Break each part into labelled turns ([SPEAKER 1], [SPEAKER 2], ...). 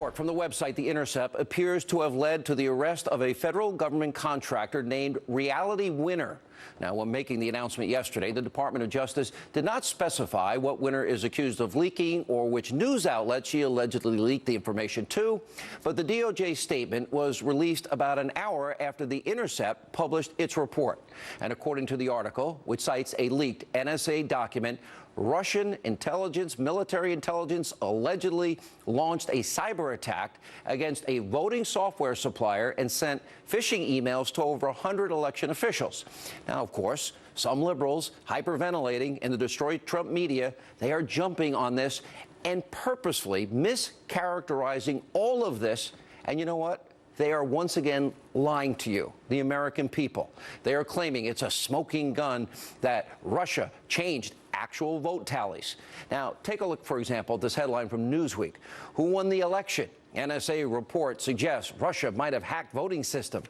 [SPEAKER 1] From the website The Intercept appears to have led to the arrest of a federal government contractor named Reality Winner. Now, when making the announcement yesterday, the Department of Justice did not specify what Winner is accused of leaking or which news outlet she allegedly leaked the information to. But the DOJ statement was released about an hour after The Intercept published its report. And according to the article, which cites a leaked NSA document, Russian intelligence, military intelligence, allegedly launched a cyber attack against a voting software supplier and sent phishing emails to over 100 election officials. Now, of course, some liberals hyperventilating in the Destroy Trump media, they are jumping on this and purposefully mischaracterizing all of this. And you know what? They are once again lying to you, the American people. They are claiming it's a smoking gun that Russia changed actual vote tallies. Now, take a look, for example, at this headline from Newsweek. Who won the election? NSA report suggests Russia might have hacked voting system.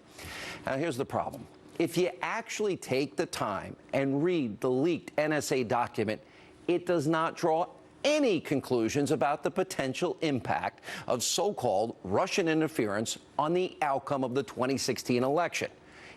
[SPEAKER 1] Now, here's the problem. If you actually take the time and read the leaked NSA document, it does not draw any conclusions about the potential impact of so-called Russian interference on the outcome of the 2016 election.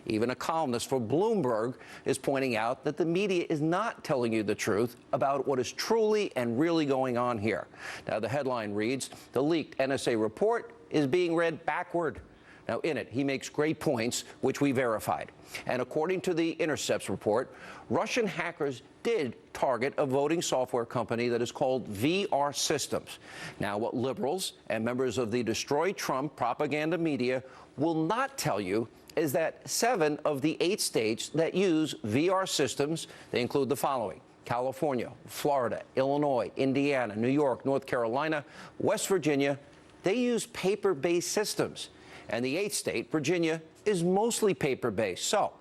[SPEAKER 1] Even a columnist for Bloomberg is pointing out that the media is not telling you the truth about what is truly and really going on here. Now, the headline reads, "The leaked NSA report is being read backward." Now, in it, he makes great points, which we verified. And according to the Intercept's report, Russian hackers did target a voting software company that is called VR Systems. Now, what liberals and members of the Destroy Trump propaganda media will not tell you is that 7 of the 8 states that use VR systems, they include the following: California, Florida, Illinois, Indiana, New York, North Carolina, West Virginia, they use paper-based systems. And the 8th state, Virginia, is mostly paper-based. So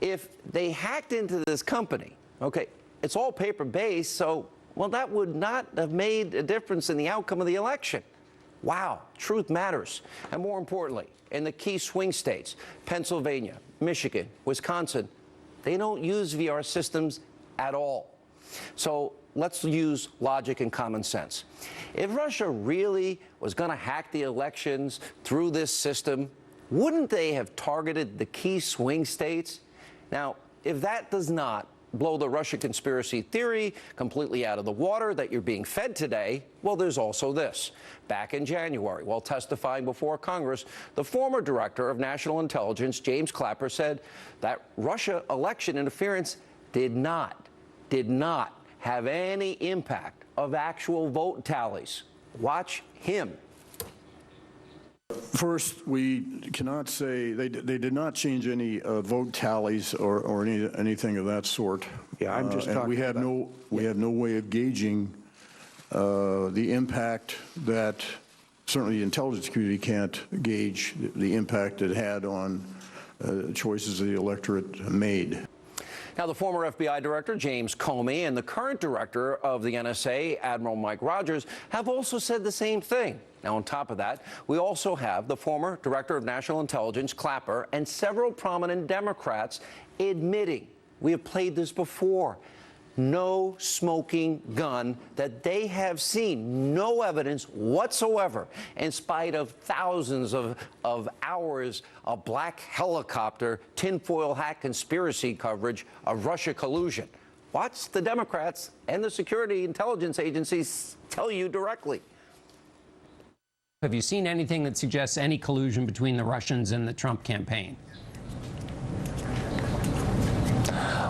[SPEAKER 1] if they hacked into this company, okay, it's all paper-based, so, well, that would not have made a difference in the outcome of the election. Wow, truth matters. And more importantly, in the key swing states, Pennsylvania, Michigan, Wisconsin, they don't use VR systems at all. So let's use logic and common sense. If Russia really was going to hack the elections through this system, wouldn't they have targeted the key swing states? Now, if that does not blow the Russia conspiracy theory completely out of the water that you're being fed today, well, there's also this. Back in January, while testifying before Congress, the former director of national intelligence, James Clapper, said that Russia election interference did not have any impact of actual vote tallies. Watch him.
[SPEAKER 2] First, we cannot say they did not change any vote tallies or anything of that sort.
[SPEAKER 3] Yeah, I'm just talking.
[SPEAKER 2] We have no way of gauging the impact that certainly the intelligence community can't gauge the impact it had on choices the electorate made.
[SPEAKER 1] Now, the former FBI director, James Comey, and the current director of the NSA, Admiral Mike Rogers, have also said the same thing. Now, on top of that, we also have the former director of national intelligence, Clapper, and several prominent Democrats admitting, we have played this before, no smoking gun that they have seen, no evidence whatsoever, in spite of thousands of hours of black helicopter, tinfoil hat conspiracy coverage of Russia collusion. Watch the Democrats and the security intelligence agencies tell you directly.
[SPEAKER 4] Have you seen anything that suggests any collusion between the Russians and the Trump campaign?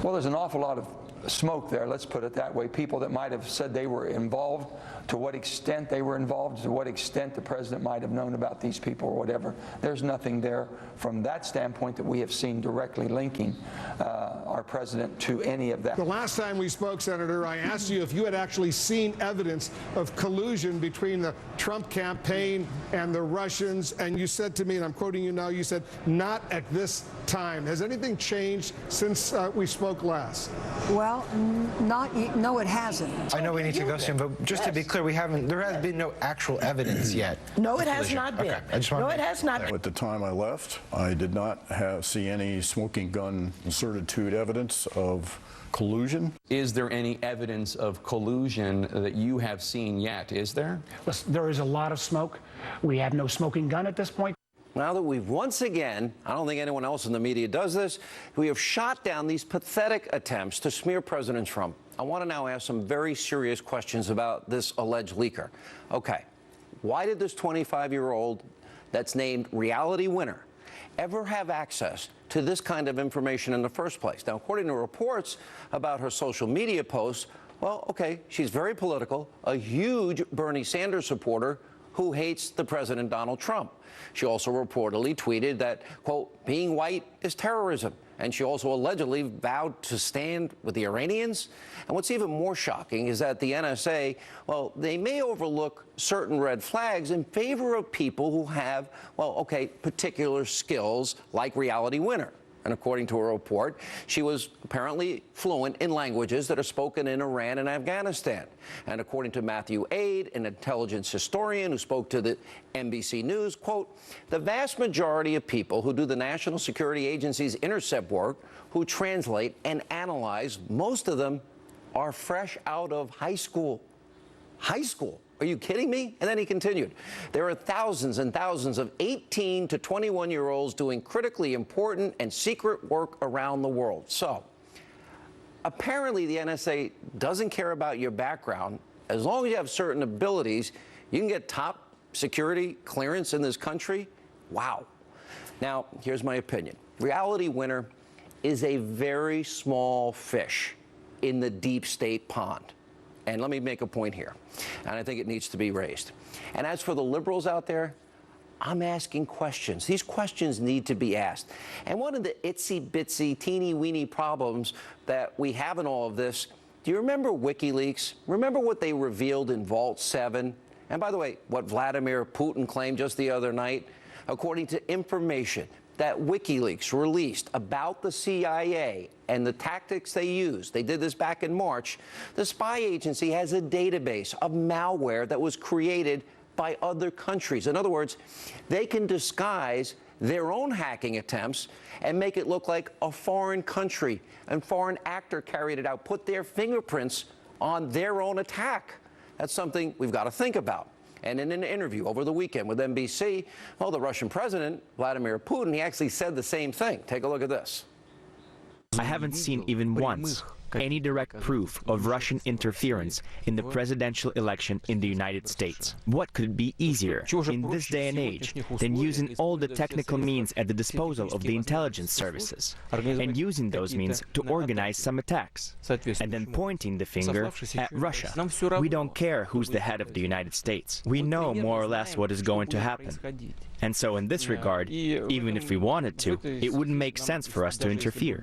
[SPEAKER 5] Well, there's an awful lot of smoke there, let's put it that way. People that might have said they were involved, to what extent they were involved, to what extent the president might have known about these people or whatever. There's nothing there from that standpoint that we have seen directly linking our president to any of that.
[SPEAKER 6] The last time we spoke, Senator, I asked you if you had actually seen evidence of collusion between the Trump campaign and the Russians, and you said to me, and I'm quoting you now, you said, not at this time. Has anything changed since we spoke last?
[SPEAKER 7] Well, no, it hasn't.
[SPEAKER 3] I know we need to go soon, but just to be clear, there has been no actual evidence yet.
[SPEAKER 7] No, it has not been.
[SPEAKER 3] Okay.
[SPEAKER 7] No, it has not been.
[SPEAKER 2] At the time I left, I did not see any smoking gun certitude evidence of collusion.
[SPEAKER 8] Is there any evidence of collusion that you have seen yet? Is there?
[SPEAKER 9] Listen, there is a lot of smoke. We have no smoking gun at this point.
[SPEAKER 1] Now that we've once again, I don't think anyone else in the media does this, we have shot down these pathetic attempts to smear President Trump. I want to now ask some very serious questions about this alleged leaker. Okay, why did this 25-year-old that's named Reality Winner ever have access to this kind of information in the first place? Now, according to reports about her social media posts, well, okay, she's very political, a huge Bernie Sanders supporter who hates the president, Donald Trump. She also reportedly tweeted that, quote, being white is terrorism. And she also allegedly vowed to stand with the Iranians. And what's even more shocking is that the NSA, well, they may overlook certain red flags in favor of people who have, well, okay, particular skills like Reality Winner. And according to a report, she was apparently fluent in languages that are spoken in Iran and Afghanistan. And according to Matthew Aid, an intelligence historian who spoke to the NBC News, quote, the vast majority of people who do the National Security Agency's intercept work, who translate and analyze, most of them are fresh out of high school. High school? Are you kidding me? And then he continued, there are thousands and thousands of 18 to 21-year-olds doing critically important and secret work around the world. So apparently the NSA doesn't care about your background. As long as you have certain abilities, you can get top security clearance in this country. Wow. Now, here's my opinion. Reality Winner is a very small fish in the deep state pond. And let me make a point here, and I think it needs to be raised. And as for the liberals out there, I'm asking questions. These questions need to be asked. And one of the itsy-bitsy, teeny-weeny problems that we have in all of this, do you remember WikiLeaks? Remember what they revealed in Vault 7? And by the way, what Vladimir Putin claimed just the other night? According to information that WikiLeaks released about the CIA and the tactics they used, they did this back in March, the spy agency has a database of malware that was created by other countries. In other words, they can disguise their own hacking attempts and make it look like a foreign country and foreign actor carried it out, put their fingerprints on their own attack. That's something we've got to think about. And in an interview over the weekend with NBC, well, the Russian president, Vladimir Putin, he actually said the same thing. Take a look at this.
[SPEAKER 10] I haven't seen even once any direct proof of Russian interference in the presidential election in the United States. What could be easier in this day and age than using all the technical means at the disposal of the intelligence services and using those means to organize some attacks and then pointing the finger at Russia? We don't care who's the head of the United States. We know more or less what is going to happen. And so in this regard, even if we wanted to, it wouldn't make sense for us to interfere.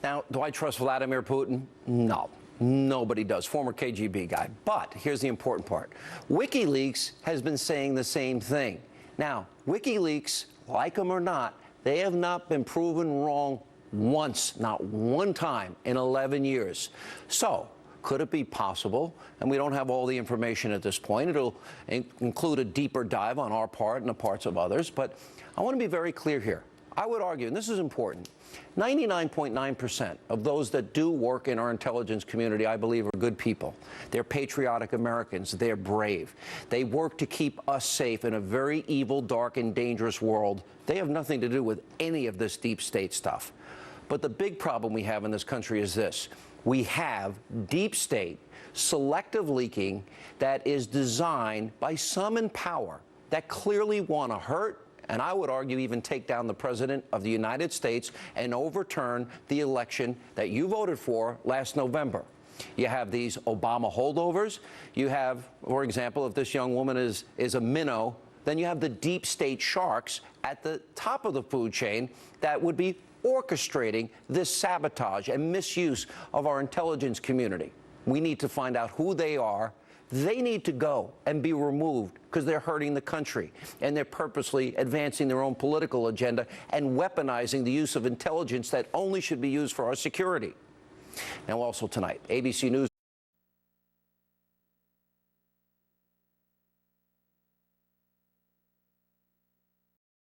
[SPEAKER 1] Now, do I trust Vladimir Putin? No, nobody does. Former KGB guy. But here's the important part. WikiLeaks has been saying the same thing. Now, WikiLeaks, like them or not, they have not been proven wrong once, not one time in 11 years. So, could it be possible, and we don't have all the information at this point, it'll include a deeper dive on our part and the parts of others, but I want to be very clear here. I would argue, and this is important, 99.9% of those that do work in our intelligence community, I believe, are good people. They're patriotic Americans. They're brave. They work to keep us safe in a very evil, dark, and dangerous world. They have nothing to do with any of this deep state stuff. But the big problem we have in this country is this. We have deep state, selective leaking that is designed by some in power that clearly want to hurt, and I would argue even take down the President of the United States and overturn the election that you voted for last November. You have these Obama holdovers. You have, for example, if this young woman is a minnow, then you have the deep state sharks at the top of the food chain that would be orchestrating this sabotage and misuse of our intelligence community. We need to find out who they are. They need to go and be removed because they're hurting the country and they're purposely advancing their own political agenda and weaponizing the use of intelligence that only should be used for our security. Now, also tonight, ABC News.